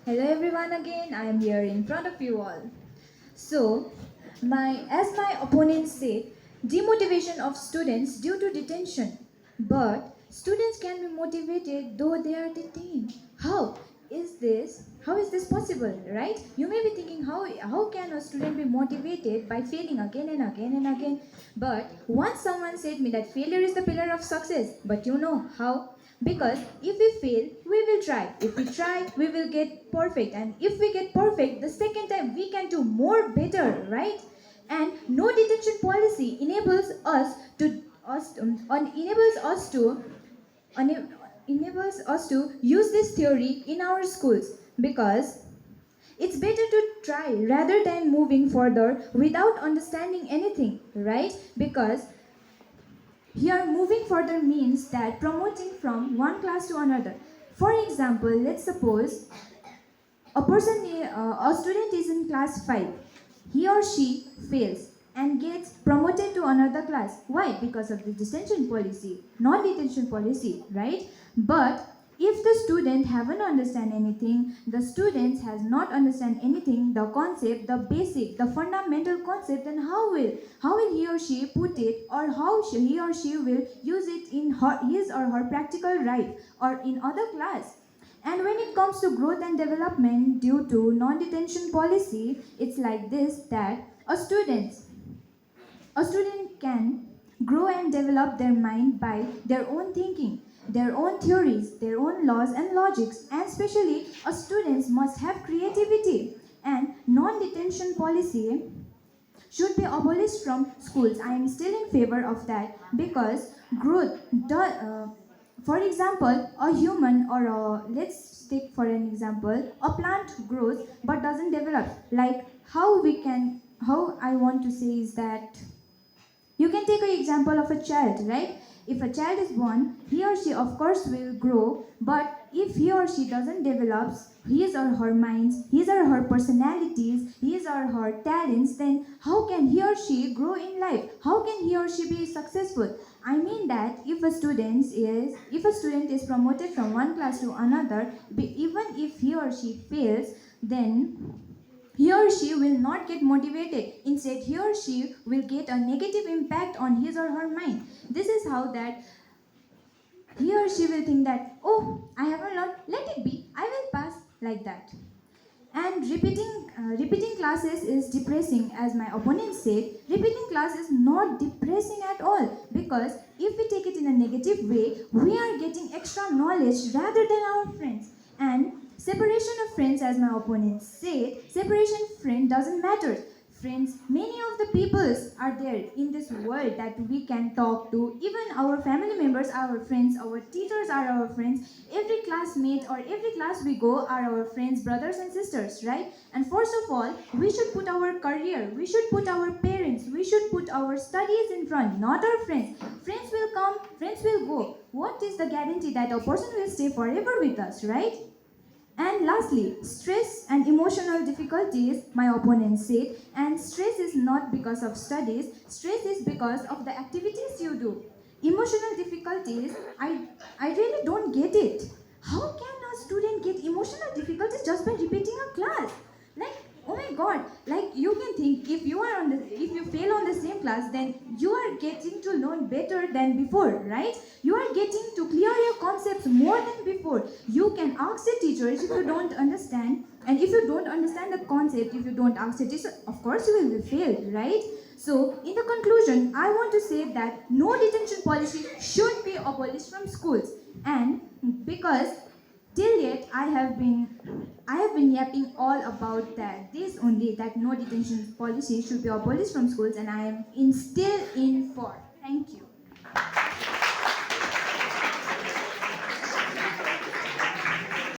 Hello everyone again, I am here in front of you all. So, as my opponent said, demotivation of students due to detention. But students can be motivated though they are detained. How is this possible, right? You may be thinking how can a student be motivated by failing again and again and again? But once someone said me that failure is the pillar of success. But you know how? Because if we fail, we will try. If we try, we will get perfect. And if we get perfect, the second time we can do more better, right? And no detention policy enables us to use this theory in our schools, because it's better to try rather than moving further without understanding anything, right? Because here, moving further means that promoting from one class to another. For example, let's suppose a student is in class 5. He or she fails and gets promoted to another class. Why? Because of the detention policy, non-detention policy, right? But if the student haven't understand anything, the students has not understand anything, the concept, the basic, the fundamental concept, then how will he or she put it, or he or she will use it in his or her practical life or in other class? And when it comes to growth and development due to non-detention policy, it's like this, that a student can grow and develop their mind by their own thinking, their own theories, their own laws and logics, and especially students must have creativity. And non-detention policy should be abolished from schools. I am still in favor of that, because growth, for example, a human let's take for an example, a plant grows but doesn't develop. Like how I want to say is that you can take an example of a child, right? If a child is born, he or she of course will grow, but if he or she doesn't develop his or her minds, his or her personalities, his or her talents, then how can he or she grow in life? How can he or she be successful? I mean that if a student is promoted from one class to another, even if he or she fails, then he or she will not get motivated. Instead, he or she will get a negative impact on his or her mind. This is how that he or she will think that, oh, I haven't learned, let it be, I will pass, like that. And repeating classes is depressing, as my opponent said. Repeating class is not depressing at all, because if we take it in a negative way, we are getting extra knowledge rather than our friends. And separation of friends, as my opponent said, separation of friend doesn't matter. Friends, many of the peoples are there in this world that we can talk to. Even our family members are our friends, our teachers are our friends, every classmate or every class we go are our friends, brothers and sisters, right? And first of all, we should put our career, we should put our parents, we should put our studies in front, not our friends. Friends will come, friends will go. What is the guarantee that a person will stay forever with us, right? And lastly, stress and emotional difficulties, my opponent said, and stress is not because of studies, stress is because of the activities you do. Emotional difficulties, I really don't get it. How can a student get emotional difficulties just by repeating a class? Like, oh my god, like you can think if you fail on the same class, then you are getting to learn better than before, right? You are getting to clear your concepts more than before. You can ask the teachers if you don't understand, and if you don't understand the concept, if you don't ask the teacher, of course you will be failed, right? So in the conclusion, I want to say that no detention policy should be abolished from schools. And because till yet I have been yapping all about that no detention policy should be abolished from schools, and I am still in for. Thank you.